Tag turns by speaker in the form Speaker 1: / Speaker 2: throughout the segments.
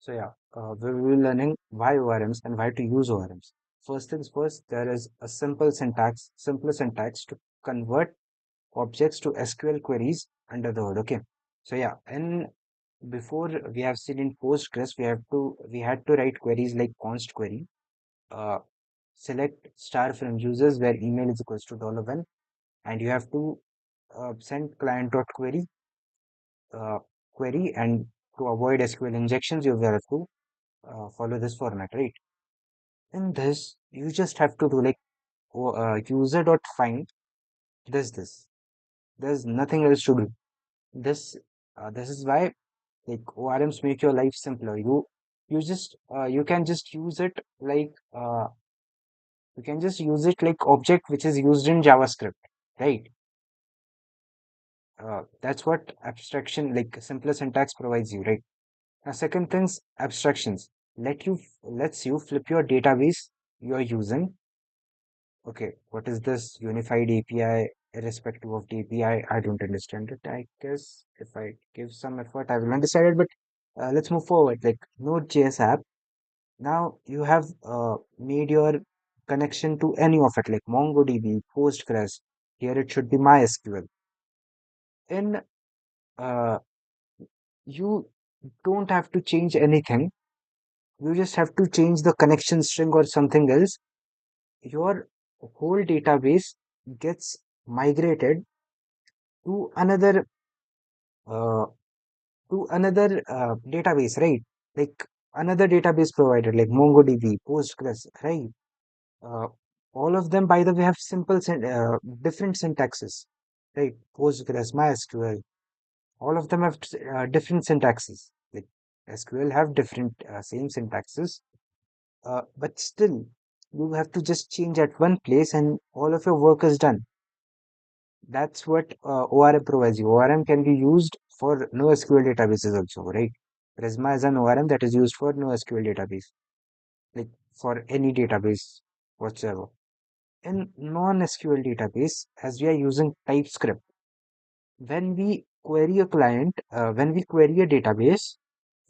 Speaker 1: We will be learning why ORMs and why to use ORMs. First things first, there is a simple syntax to convert objects to SQL queries under the hood. Okay. And before we have seen in Postgres, we had to write queries like const query, uh, select star from users where email is equals to $1, and you have to send client.query query, and to avoid SQL injections, you will have to follow this format, right? In this, you just have to do like user.find this. There's nothing else to do. This this is why like ORMs make your life simpler. You can just use it like object which is used in JavaScript, right? That's what abstraction like simpler syntax provides you, right? Now, second things, abstractions lets you flip your database you're using. Okay, what is this unified API irrespective of the API? I don't understand it. I guess if I give some effort, I will understand it. But let's move forward. Like Node.js app. Now you have made your connection to any of it, like MongoDB, Postgres. Here it should be MySQL. And uh, you don't have to change anything. You just have to change the connection string or something else. Your whole database gets migrated to uh, database, right? Like another database provider, like MongoDB, Postgres, right? Uh, all of them, by the way, have different syntaxes, right? Postgres, MySQL, all of them have different syntaxes. Like SQL have different same syntaxes, but still, you have to just change at one place, and all of your work is done. That's what ORM provides you. ORM can be used for NoSQL databases also, right? Prisma is an ORM that is used for NoSQL database, like for any database whatsoever. In non-SQL database, as we are using TypeScript, when we query a database,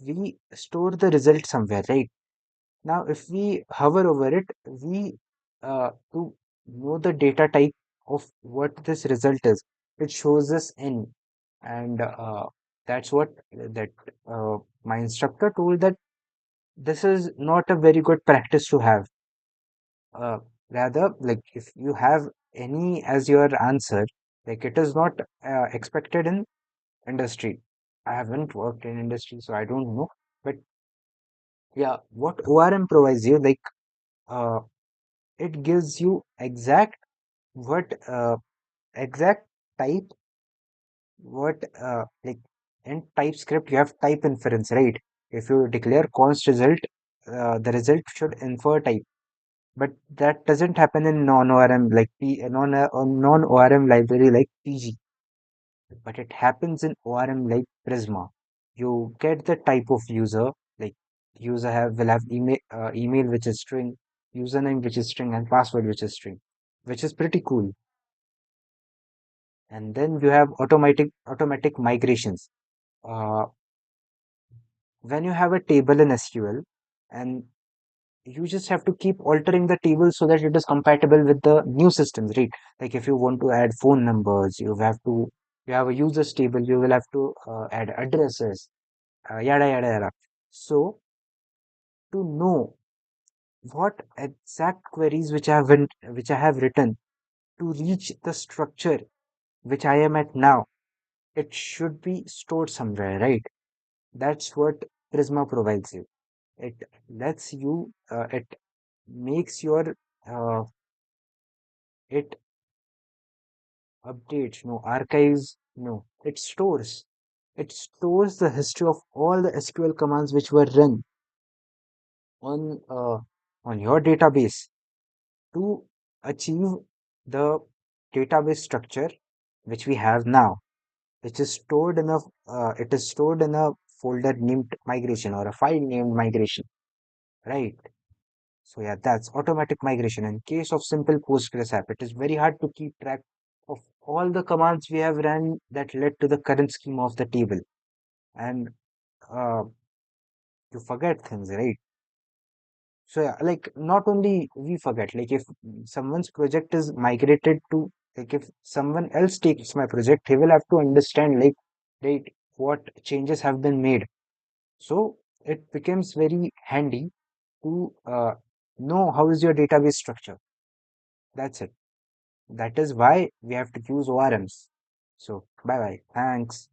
Speaker 1: we store the result somewhere, right? Now, if we hover over it, we to know the data type of what this result is, it shows us n, and that's what that my instructor told that this is not a very good practice to have. Uh, Rather, like if you have any as your answer, like it is not expected in industry. I haven't worked in industry, so I don't know. But yeah, what ORM provides you, like uh, it gives you what exact type what like in TypeScript you have type inference, right? If you declare const result, the result should infer type, but that doesn't happen in non-ORM like non-ORM library like PG, but it happens in ORM like Prisma. You get the type of user, like user have will have email which is string, username which is string, and password which is string, which is pretty cool. And then you have automatic migrations. Uh, when you have a table in SQL, and you just have to keep altering the table so that it is compatible with the new systems, right? Like if you want to add phone numbers, you have a users table, you will have to add addresses, yada yada yada. So to know what exact queries which I have written to reach the structure which I am at now, it should be stored somewhere, right? That's what Prisma provides you. It it makes your, uh, it updates, no, archives, no, it stores the history of all the SQL commands which were run on, on your database to achieve the database structure which we have now, which is stored in it is stored in a folder named migration or a file named migration, right? So yeah, that's automatic migration. In case of simple Postgres app, it is very hard to keep track of all the commands we have run that led to the current schema of the table. And uh, you forget things, right? So yeah, like not only we forget, like if someone's project is migrated to, like if someone else takes my project, he will have to understand like, right, what changes have been made. So it becomes very handy to know how is your database structure. That's it. That is why we have to use ORMs. So bye bye. Thanks.